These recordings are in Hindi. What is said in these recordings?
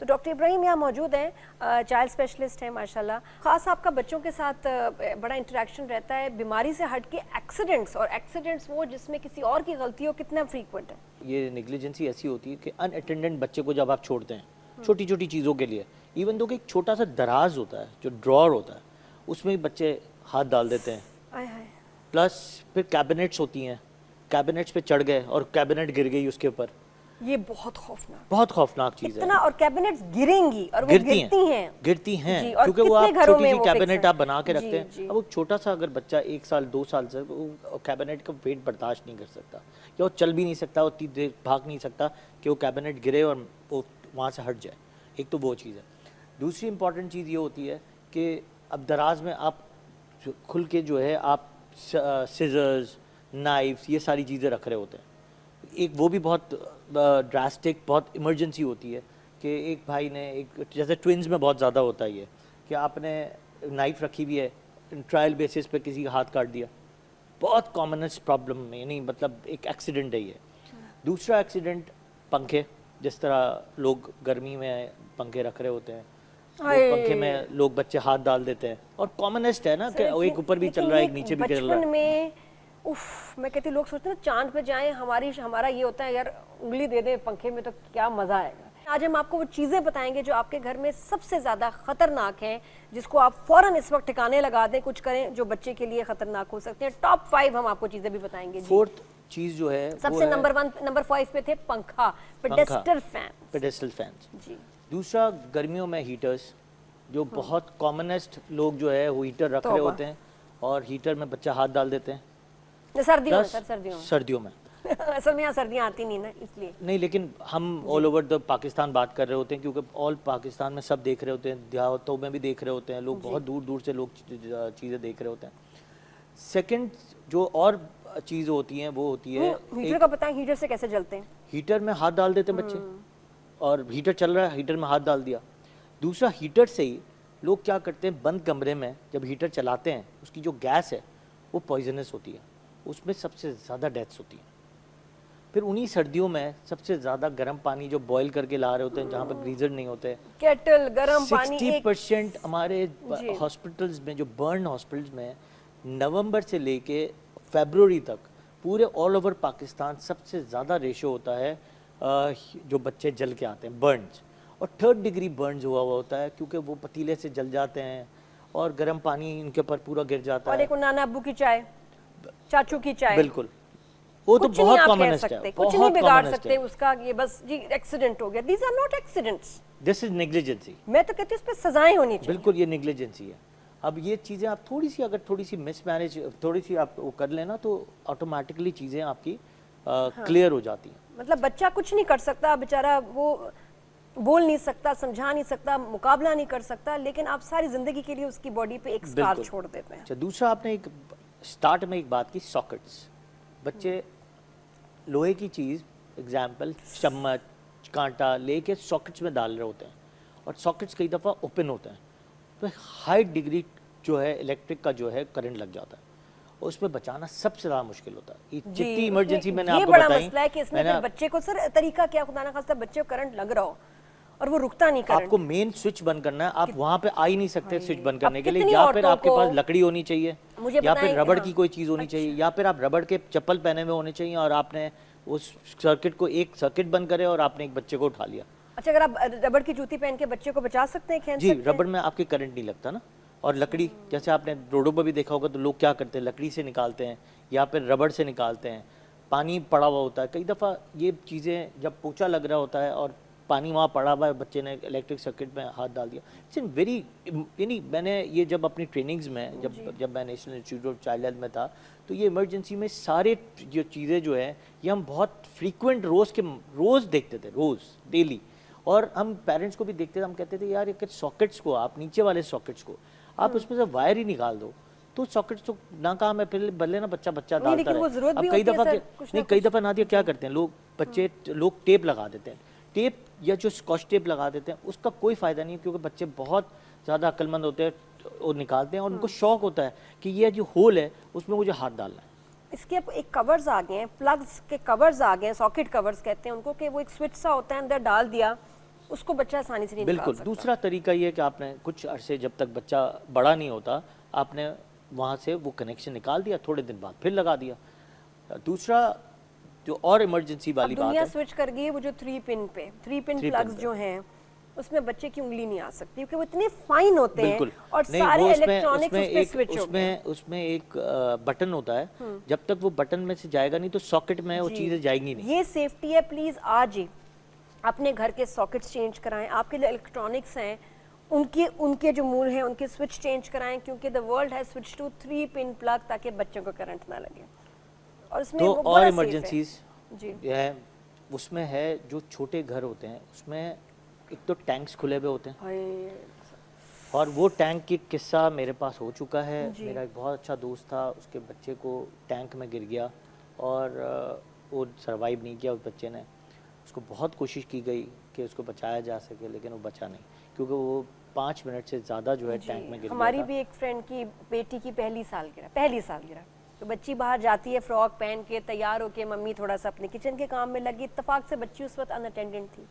तो डॉक्टर इब्राहिम यहाँ मौजूद हैं, चाइल्ड स्पेशलिस्ट हैं माशाल्लाह। ख़ास आपका बच्चों के साथ बड़ा इंटरेक्शन रहता है। बीमारी से हट के एक्सीडेंट्स, और एक्सीडेंट्स वो जिसमें किसी और की गलती हो, कितना फ्रीक्वेंट है? ये नेग्लिजेंसी ऐसी होती है कि अनअटेंडेंट बच्चे को जब आप छोड़ते हैं छोटी छोटी चीज़ों के लिए, इवन दो कि एक छोटा सा दराज होता है जो ड्रॉर होता है उसमें भी बच्चे हाथ डाल देते हैं। आय हाय। प्लस फिर कैबिनेट्स होती हैं, कैबिनेट्स पे चढ़ गए और कैबिनेट गिर गई उसके ऊपर। ये बहुत खौफनाक चीज़ है। इतना, और कैबिनेट्स गिरेंगी और वो गिरती हैं जी, क्योंकि वो आप छोटी सी कैबिनेट आप बना के रखते हैं। अब वो छोटा सा अगर बच्चा 1 साल 2 साल से वो कैबिनेट का वेट बर्दाश्त नहीं कर सकता, या वो चल भी नहीं सकता, वो इतनी देर भाग नहीं सकता कि वो कैबिनेट गिरे और वो वहाँ से हट जाए। एक तो वो चीज़ है। दूसरी इंपॉर्टेंट चीज़ ये होती है कि अब दराज में आप खुल के जो है आप सिजर्स, नाइफ्स, ये सारी चीज़ें रख रहे होते हैं। एक वो भी बहुत ड्रास्टिक, बहुत इमरजेंसी होती है कि एक भाई ने, एक जैसे ट्विन्स में बहुत ज़्यादा होता है ये कि आपने नाइफ रखी हुई है, ट्रायल बेसिस पे किसी का हाथ काट दिया। बहुत कॉमनेस्ट प्रॉब्लम, यानी मतलब एक एक्सीडेंट है ये। दूसरा एक्सीडेंट पंखे, जिस तरह लोग गर्मी में पंखे रख रहे होते हैं, पंखे में लोग बच्चे हाथ डाल देते हैं, और कॉमनेस्ट है ना कि एक ऊपर भी चल रहा है एक नीचे भी चल रहा है। में मैं कहती, लोग सोचते हैं चांद पे जाएं, हमारा ये होता है यार उंगली दे दें पंखे में तो क्या मजा आएगा। आज हम आपको वो चीजें बताएंगे जो आपके घर में सबसे ज्यादा खतरनाक हैं, जिसको आप फौरन इस वक्त ठिकाने लगा दें, कुछ करें जो बच्चे के लिए खतरनाक हो सकते हैं। टॉप 5 हम आपको चीजें भी बताएंगे। फोर्थ चीज जो है सबसे नंबर 5 पे थे पंखा, पेडेस्टल फैन जी। दूसरा गर्मियों में हीटर्स, जो बहुत कॉमनेस्ट लोग जो है वो हीटर रख रहे होते हैं और हीटर में बच्चा हाथ डाल देते हैं। सर्दियों में असल में यहाँ सर्दियाँ आती नहीं ना, इसलिए नहीं, लेकिन हम ऑल ओवर द पाकिस्तान बात कर रहे होते हैं क्योंकि ऑल पाकिस्तान में सब देख रहे होते हैं, देहातों में भी देख रहे होते हैं लोग, बहुत दूर दूर से लोग चीज़ें देख रहे होते हैं। सेकंड जो और चीज़ होती हैं वो होती है हीटर का पता है, हीटर से कैसे जलते हैं? हीटर में हाथ डाल देते हैं बच्चे, और हीटर चल रहा है, हीटर में हाथ डाल दिया। दूसरा, हीटर से ही लोग क्या करते हैं, बंद कमरे में जब हीटर चलाते हैं उसकी जो गैस है वो पॉइजनस होती है, उसमें सबसे ज़्यादा डेथ्स होती हैं। फिर उन्हीं सर्दियों में सबसे ज़्यादा गर्म पानी जो बॉईल करके ला रहे होते हैं, जहाँ पर गीजर नहीं होते, केटल गर्म पानी। 60% हमारे हॉस्पिटल्स में, जो बर्न हॉस्पिटल्स में, नवंबर से लेके फरवरी तक पूरे ऑल ओवर पाकिस्तान सबसे ज़्यादा रेशो होता है जो बच्चे जल के आते हैं, बर्न्स, और 3rd डिग्री बर्न्स हुआ होता है क्योंकि वो पतीले से जल जाते हैं और गर्म पानी इनके ऊपर पूरा गिर जाता है। और एक नाना अब्बू की चाय, चाचू की चाय, बिल्कुल, वो तो बहुत कॉमनेस्ट है, कुछ नहीं बिगाड़ सकते उसका, ये बस जी एक्सीडेंट हो गया। These are not accidents, this is negligence. मैं तो कहती हूँ इस पे सजाएं होनी चाहिए। बिल्कुल, ये नेग्लिजेंसी है। अब ये चीज़ें आप थोड़ी सी मिसमैनेज, थोड़ी सी आप वो कर लेना तो ऑटोमेटिकली चीज़ें आपकी क्लियर हो जाती हैं। मतलब बच्चा कुछ नहीं कर सकता बेचारा, वो बोल नहीं सकता, समझा नहीं सकता, मुकाबला नहीं कर सकता, लेकिन आप सारी जिंदगी के लिए उसकी बॉडी पे एक स्कार छोड़ देते हैं। अच्छा, दूसरा आपने एक स्टार्ट में एक बात की, सॉकेट्स। बच्चे लोहे की चीज़, एग्जाम्पल चम्मच, कांटा लेके सॉकेट्स में डाल रहे होते हैं, और सॉकेट्स कई दफ़ा ओपन होते हैं तो हाई डिग्री जो है इलेक्ट्रिक का जो है करंट लग जाता है, और उसमें बचाना सबसे ज़्यादा मुश्किल होता है। जितनी इमरजेंसी मैंने आपको बताई, ये बड़ा मसला है कि इसमें फिर बच्चे को, सर तरीका क्या, खुदा ना खास्ता बच्चे को करंट लग रहा हो और वो रुकता नहीं करंट। आपको मेन स्विच बंद करना है, आप वहाँ पे आ ही नहीं सकते स्विच बंद करने के लिए। या फिर आपके पास लकड़ी होनी चाहिए, या फिर रबड़ की कोई चीज़ होनी चाहिए, या फिर आप रबड़ के चप्पल पहने हुए होने चाहिए, और आपने उस सर्किट को, एक सर्किट बंद करे और आपने एक बच्चे को उठा लिया। अच्छा, अगर आप रबड़ की जूती पहन के बच्चे को बचा सकते हैं? जी, रबड़ में आपके करंट नहीं लगता ना। और लकड़ी, जैसे आपने रोडों पर भी देखा होगा तो लोग क्या करते हैं, लकड़ी से निकालते हैं या फिर रबड़ से निकालते हैं। पानी पड़ा हुआ होता है, कई दफ़ा ये चीज़ें जब पोछा लग रहा होता है और पानी वहाँ पड़ा हुआ है, बच्चे ने इलेक्ट्रिक सर्किट में हाथ डाल दिया, इट्स इन वेरी, यानी मैंने ये जब अपनी ट्रेनिंग्स में, जब मैं national institute of child health में था, तो ये इमरजेंसी में सारे जो चीज़ें जो है ये हम बहुत फ्रीक्वेंट रोज़ देखते थे, रोज़ डेली। और हम पेरेंट्स को भी देखते थे, हम कहते थे यार ये सॉकेट्स को, आप नीचे वाले सॉकेट्स को आप उसमें से वायर ही निकाल दो तो सॉकेट्स तो ना काम है, फिर बदले ना बच्चा डालता रहे। अब कई दफ़ा ना दिया क्या करते हैं लोग टेप लगा देते हैं, टेप या जो स्कॉच टेप लगा देते हैं, उसका कोई फ़ायदा नहीं, क्योंकि बच्चे बहुत ज़्यादा अक्लमंद होते हैं और निकालते हैं, और उनको शौक होता है कि ये जो होल है उसमें मुझे हाथ डालना है। इसके अब एक कवर्स आ गए हैं, प्लग्स के कवर्स आ गए हैं, सॉकेट कवर्स कहते हैं उनको, कि वो एक स्विच सा होता है, अंदर डाल दिया उसको बच्चा आसानी से नहीं निकाल बिल्कुल। सकता। दूसरा तरीका ये है कि आपने कुछ अरसे जब तक बच्चा बड़ा नहीं होता, आपने वहाँ से वो कनेक्शन निकाल दिया, थोड़े दिन बाद फिर लगा दिया। दूसरा जो और इमरजेंसी अब वाली बात दुनिया है, स्विच कर गई है वो जो 3 पिन पे 3 पिन 3 प्लग्स पिन पे। जो हैं उसमें बच्चे की उंगली नहीं आ सकती क्योंकि वो इतने फाइन होते हैं बिल्कुल और नहीं, सारे वो इलेक्ट्रॉनिक्स उस पे स्विच हो गए। उसमें एक बटन होता है, जब तक वो बटन में से जाएगा नहीं तो सॉकेट में वो जी। चीज़ें जाएंगी नहीं। ये सेफ्टी है, प्लीज आज ही अपने घर के सॉकेट्स चेंज कराएं। आपके लिए इलेक्ट्रॉनिक्स हैं उनके जो मूल हैं उनके स्विच चेंज कराएं क्योंकि the world has switch to 3 pin plug ताकि बच्चों को करंट ना लगे। और उसमें तो वो और बड़ा इमरजेंसीज safe है। जी है उसमें है, जो छोटे घर होते हैं उसमें एक तो टैंक्स खुले हुए होते हैं, हाय, और वो टैंक की किस्सा मेरे पास हो चुका है। जी। मेरा एक बहुत अच्छा दोस्त था, उसके बच्चे को टैंक में गिर गया और वो सरवाइव नहीं किया उस बच्चे ने। उसको बहुत कोशिश की गई कि उसको बचाया जा सके, लेकिन वो बचा नहीं क्योंकि वो 5 मिनट से ज़्यादा जो है टैंक में गिर गया हमारी था। भी एक फ्रेंड की बेटी की पहली साल गिरा तो बच्ची बाहर जाती है फ्रॉक पहन के तैयार होके, मम्मी थोड़ा सा अपने किचन के काम में लगी, इत्तेफाक से बच्ची उस वक्त अनअटेंडेंट थी।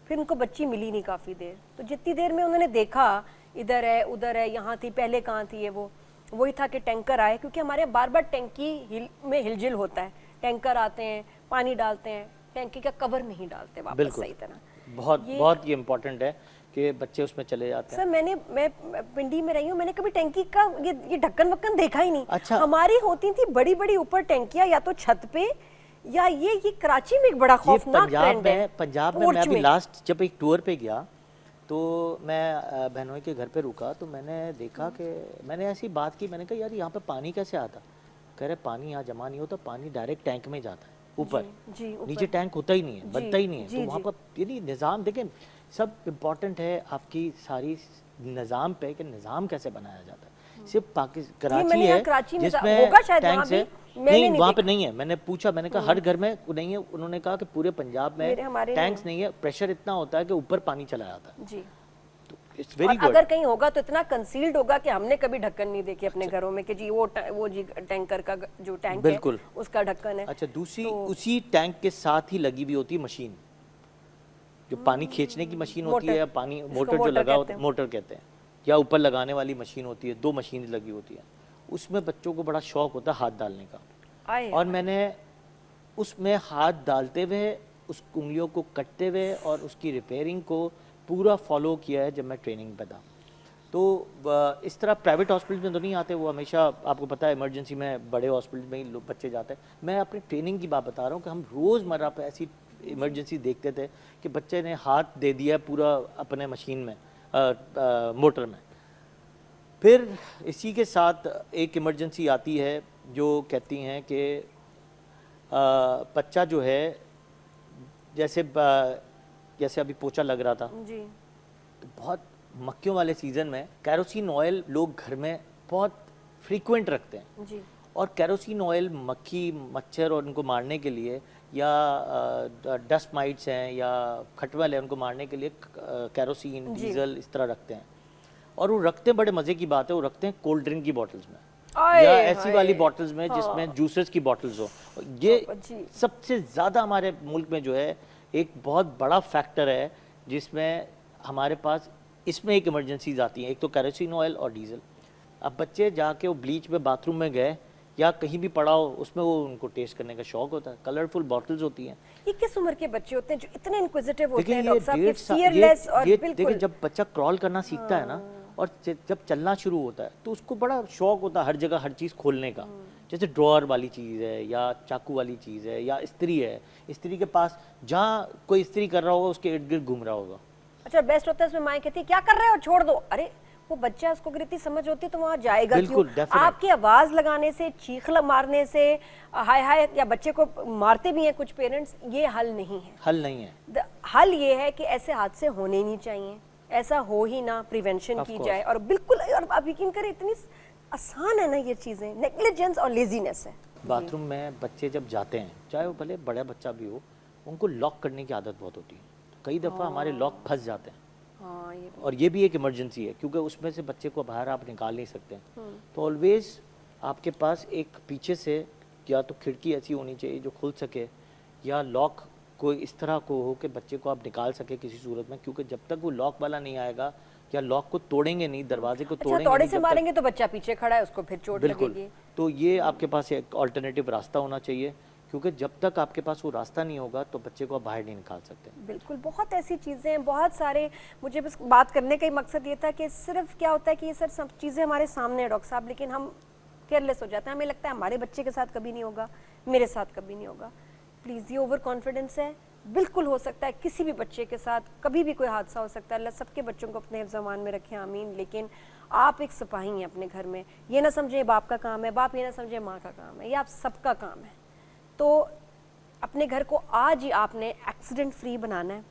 फिर उनको बच्ची मिली नहीं काफ़ी देर, तो जितनी देर में उन्होंने देखा इधर है उधर है, यहाँ थी, पहले कहाँ थी है वो, वही था कि टैंकर आए, क्योंकि हमारे बार बार टैंकी में हिलजिल होता है, टैंकर आते हैं पानी डालते हैं, टैंकी का कवर नहीं डालते वापस बिल्कुल। सही तरह। बहुत ये इम्पोर्टेंट है कि बच्चे उसमें चले जाते हैं। सर मैं पिंडी में रही हूँ, मैंने कभी टैंकी का ये ढक्कन वक्कन देखा ही नहीं। अच्छा। हमारी होती थी बड़ी बड़ी ऊपर टैंकियां या तो छत पे, या ये कराची में एक बड़ा खौफनाक ट्रेंड है। पंजाब में मैं अभी लास्ट जब एक टूर पे गया तो मैं बहनों के घर पे रुका, तो मैंने देखा कि मैंने ऐसी बात की, मैंने कहा यार यहाँ पे पानी कैसे आता? कह रहे पानी यहाँ जमा नहीं होता, पानी डायरेक्ट टैंक में जाता है ऊपर, जी, नीचे टैंक होता ही नहीं है, बनता ही नहीं है। जी, तो वहाँ पर यानी निज़ाम देखें, सब इम्पोर्टेंट है आपकी सारी निज़ाम पे कि निज़ाम कैसे बनाया जाता है। सिर्फ कराची है जिसमें टैंक से नहीं, वहाँ पे नहीं है। मैंने पूछा, मैंने कहा हर घर में नहीं है, उन्होंने कहा कि पूरे पंजाब में टैंक्स नहीं है, प्रेशर इतना होता है कि ऊपर पानी चला जाता है। जी। It's very good. अगर कहीं होगा तो इतना कंसील्ड होगा कि हमने कभी ढक्कन नहीं देखे अपने घरों में कि जी वो जी टैंकर का जो टैंक बिल्कुल है उसका ढक्कन है। अच्छा, दूसरी उसी टैंक के साथ ही लगी हुई होती है मशीन, जो पानी खींचने की मशीन होती है, पानी मोटर जो लगा होता है, मोटर कहते हैं, या ऊपर लगाने वाली मशीन होती है, 2 मशीन लगी होती है। उसमें बच्चों को बड़ा शौक होता है हाथ डालने का, और मैंने उसमें हाथ डालते हुए उस उंगलियों को कटते हुए और उसकी रिपेयरिंग को पूरा फॉलो किया है जब मैं ट्रेनिंग पे था। तो इस तरह प्राइवेट हॉस्पिटल में तो नहीं आते, वो हमेशा आपको पता है इमरजेंसी में बड़े हॉस्पिटल में ही लोग बच्चे जाते हैं। मैं अपनी ट्रेनिंग की बात बता रहा हूँ कि हम रोज़मर्रा पे ऐसी इमरजेंसी देखते थे कि बच्चे ने हाथ दे दिया पूरा अपने मशीन में, मोटर में। फिर इसी के साथ एक इमरजेंसी आती है जो कहती हैं कि बच्चा जो है जैसे अभी पोछा लग रहा था जी। तो बहुत मक्खियों वाले सीज़न में कैरोसिन ऑयल लोग घर में बहुत फ्रीक्वेंट रखते हैं जी। और कैरोसिन ऑयल मक्खी मच्छर और उनको मारने के लिए, या डस्ट माइट्स हैं या खटमल है, उनको मारने के लिए कैरोसिन डीजल इस तरह रखते हैं। और वो रखते बड़े मज़े की बात है, वो रखते हैं कोल्ड ड्रिंक की बॉटल्स में या ऐसी वाली बॉटल्स में जिसमें जूसेस की बॉटल्स हो। ये सबसे ज़्यादा हमारे मुल्क में जो है एक बहुत बड़ा फैक्टर है जिसमें हमारे पास इसमें एक इमरजेंसीज आती हैं, एक तो कैरोसिन ऑयल और डीजल। अब बच्चे जाके वो ब्लीच में बाथरूम में गए या कहीं भी पड़ा हो, उसमें वो उनको टेस्ट करने का शौक होता है, कलरफुल बॉटल्स होती हैं। ये किस उम्र के बच्चे होते हैं जो इतने इंक्विजिटिव होते हैं? देखिए जब बच्चा क्रॉल करना सीखता है ना, और जब चलना शुरू होता है तो उसको बड़ा शौक होता है हर जगह हर चीज़ खोलने का। जैसे ड्रॉअर वाली चीज़ है या चाकू वाली चीज़ है या इस्त्री है, इस्त्री के पास जहाँ कोई इस्त्री कर रहा होगा उसके इर्द गिर्द घूम रहा होगा। अच्छा, बेस्ट होता है उसमें माएँ कहती है क्या कर रहे हो, छोड़ दो। अरे वो बच्चा, उसको अगर इतनी समझ होती तो वहाँ जाएगा क्यों? आपकी आवाज़ लगाने से, चीख मारने से, हाय हाय, या बच्चे को मारते भी हैं कुछ पेरेंट्स, ये हल नहीं है। हल नहीं है। हल ये है कि ऐसे हादसे होने नहीं चाहिए, ऐसा हो ही ना, प्रिवेंशन की जाए। और बिल्कुल, और आप यकीन करें इतनी आसान है ना ये चीज़ें, नेग्लिजेंस और लेजीनेस है। बाथरूम में बच्चे जब जाते हैं, चाहे वो भले बड़ा बच्चा भी हो, उनको लॉक करने की आदत बहुत होती है। कई दफ़ा हमारे लॉक फंस जाते हैं। और ये भी एक इमरजेंसी है क्योंकि उसमें से बच्चे को बाहर आप निकाल नहीं सकते। तो ऑलवेज आपके पास एक पीछे से या तो खिड़की ऐसी होनी चाहिए जो खुल सके, या लॉक कोई इस तरह को हो कि बच्चे को आप निकाल सके किसी सूरत में, क्योंकि जब तक वो लॉक वाला नहीं आएगा या लॉक को तोड़ेंगे नहीं, दरवाजे को अच्छा, तोड़ेंगे तोड़े नहीं से जब तक, मारेंगे तो बच्चा पीछे खड़ा है, उसको फिर चोट बिल्कुल, लगेगी। तो ये आपके पास एक ऑल्टरनेटिव रास्ता होना चाहिए, क्योंकि जब तक आपके पास वो रास्ता नहीं होगा तो बच्चे को आप बाहर नहीं निकाल सकते। बिल्कुल, बहुत ऐसी चीज़ें हैं, बहुत सारे, मुझे बस बात करने का ही मकसद ये था कि सिर्फ क्या होता है कि ये सब चीज़ें हमारे सामने है डॉक्टर साहब, लेकिन हम केयरलेस हो जाते हैं, हमें लगता है हमारे बच्चे के साथ कभी नहीं होगा, मेरे साथ कभी नहीं होगा। प्लीज़, ये ओवर कॉन्फिडेंस है, बिल्कुल हो सकता है किसी भी बच्चे के साथ कभी भी कोई हादसा हो सकता है। अल्लाह सबके बच्चों को अपने ज़मान में रखे, आमीन। लेकिन आप एक सिपाही हैं अपने घर में, ये ना समझे बाप का काम है, बाप ये ना समझे माँ का काम है, ये आप सबका काम है। तो अपने घर को आज ही आपने एक्सीडेंट फ्री बनाना है।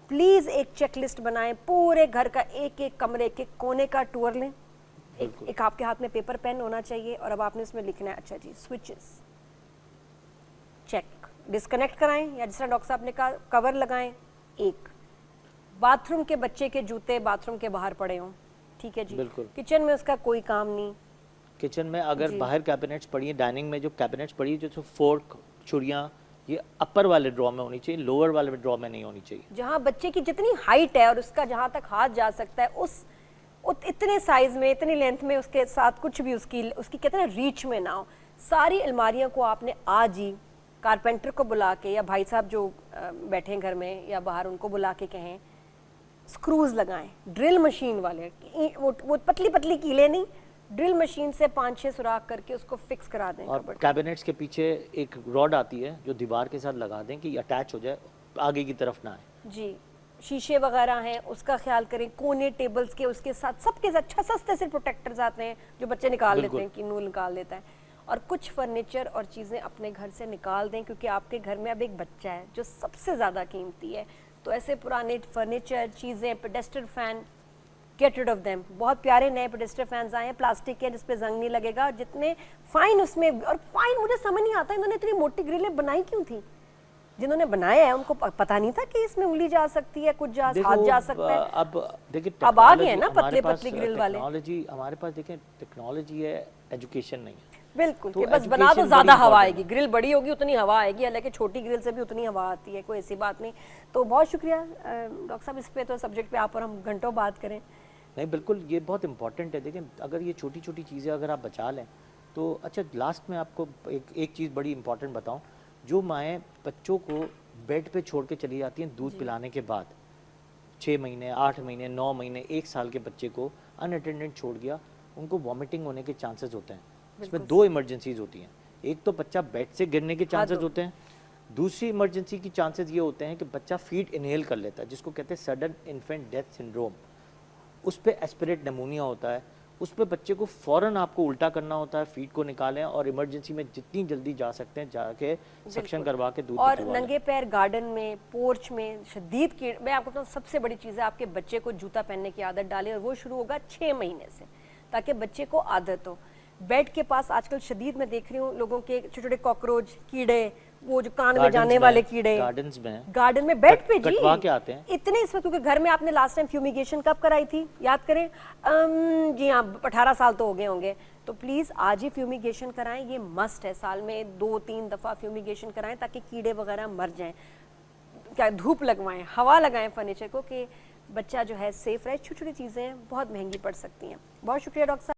प्लीज़ एक चेकलिस्ट बनाएं, पूरे घर का एक एक कमरे के कोने का टूर लें, एक आपके हाथ में पेपर पेन होना चाहिए, और अब आपने इसमें लिखना है, अच्छा जी, स्विचेस चेक, डिस्कनेक्ट कराएं, या जिस तरह डॉक्टर साहब ने कहा कवर लगाएं। एक बाथरूम के बच्चे के जूते बाथरूम के बाहर पड़े हों, ठीक है जी, बिल्कुल। किचन में उसका कोई काम नहीं। किचन में अगर बाहर कैबिनेट्स पड़ी है, डाइनिंग में जो कैबिनेट्स पड़ी है, जो फोर्क छुरियाँ, ये अपर वाले ड्रॉ में होनी चाहिए, लोअर वाले ड्रॉ में नहीं होनी चाहिए। जहाँ बच्चे की जितनी हाइट है और उसका जहाँ तक हाथ जा सकता है, उस इतने साइज में, इतनी लेंथ में, उसके साथ कुछ भी उसकी कहते हैं रीच में ना हो। सारी अलमारियों को आपने आज ही कारपेंटर को बुला के, या भाई साहब जो बैठे हैं घर में या बाहर, उनको बुला के कहें स्क्रूज लगाएं, ड्रिल मशीन वाले, वो पतली पतली कीले नहीं, ड्रिल मशीन से 5-6 सुराख करके उसको फिक्स करा दें। और कैबिनेट्स के पीछे एक रॉड आती है जो दीवार के साथ लगा दें कि अटैच हो जाए, आगे की तरफ ना आए। जी, शीशे वगैरह हैं, उसका ख्याल करें, कोने टेबल्स के, उसके साथ सबके साथ अच्छा सस्ते से प्रोटेक्टर्स आते हैं जो बच्चे निकाल लेते हैं, कि नूल निकाल लेता है। और कुछ फर्नीचर और चीज़ें अपने घर से निकाल दें, क्योंकि आपके घर में अब एक बच्चा है जो सबसे ज़्यादा कीमती है। तो ऐसे पुराने फर्नीचर, चीज़ें, pedestal fan, get rid of them. बहुत प्यारे नए पेडेस्टर फैंस आए हैं, प्लास्टिक के, जिसपे जंग नहीं लगेगा, और जितने फाइन उसमें, और फाइन मुझे समझ नहीं आता इन्होंने इतनी मोटी ग्रिलें बनाई क्यों थी। जिन्होंने बनाया है उनको पता नहीं था कि इसमें उंगली जा सकती है, कुछ हाथ जा सकता है। अब देखिए, अब आ गए हैं ना पतले पतली ग्रिल वाले। टेक्नोलॉजी हमारे पास, देखिए टेक्नोलॉजी है, एजुकेशन नहीं है। बिल्कुल, तो कि बस बना तो education ज्यादा बड़ी हवा important आएगी, ग्रिल बड़ी होगी उतनी हवा आएगी, हालांकि छोटी ग्रिल से भी उतनी हवा आती है, कोई ऐसी बात नहीं। तो बहुत शुक्रिया डॉक्टर साहब, इस पे तो सब्जेक्ट पे आप और हम घंटों बात करें। नहीं, बिल्कुल, ये बहुत इंपॉर्टेंट है। देखिए, अगर ये छोटी छोटी चीज़ें अगर आप बचा लें तो अच्छा। लास्ट में आपको एक चीज़ बड़ी इंपॉर्टेंट बताऊं, जो माएँ बच्चों को बेड पे छोड़ के चली जाती हैं दूध पिलाने के बाद, 6 महीने, 8 महीने, 9 महीने, 1 साल के बच्चे को अनअटेंडेड छोड़ गया, उनको वॉमिटिंग होने के चांसेस होते हैं। इसमें 2 इमरजेंसीज होती हैं, एक तो बच्चा बेड से गिरने के चांसेस होते हैं, दूसरी इमरजेंसी की चांसेस ये होते हैं कि बच्चा फीड इनहेल कर लेता है, जिसको कहते हैं सडन इन्फेंट डेथ सिंड्रोम। उस पर एस्पिरेट निमोनिया होता है, उस पर बच्चे को फ़ौरन आपको उल्टा करना होता है, फीड को निकालें और इमरजेंसी में जितनी जल्दी जा सकते हैं जाके सक्शन करवा के दूध और निकलवा लें। नंगे पैर गार्डन में, पोर्च में शदीद कीड़े, मैं आपको बताऊं सबसे बड़ी चीज़ है, आपके बच्चे को जूता पहनने की आदत डालें, और वो शुरू होगा 6 महीने से, ताकि बच्चे को आदत हो। बेड के पास आजकल शदीद मैं देख रही हूँ लोगों के छोटे छोटे कॉकरोच, कीड़े, वो जो कान में जाने वाले कीड़े, गार्डन में बेड पे जी कटवा के आते हैं इतने इस वक्त। क्योंकि घर में आपने लास्ट टाइम फ्यूमिगेशन कब कराई थी, याद करें? जी हाँ, 18 साल तो हो गए होंगे। तो प्लीज़ आज ही फ्यूमिगेशन कराएं, ये मस्ट है, साल में 2-3 दफ़ा फ्यूमिगेशन कराएं ताकि कीड़े वगैरह मर जाएं। क्या धूप लगवाएं, हवा लगाएं फर्नीचर को, कि बच्चा जो है सेफ रहे। छोटी छोटी चीज़ें बहुत महंगी पड़ सकती हैं। बहुत शुक्रिया डॉक्टर साहब।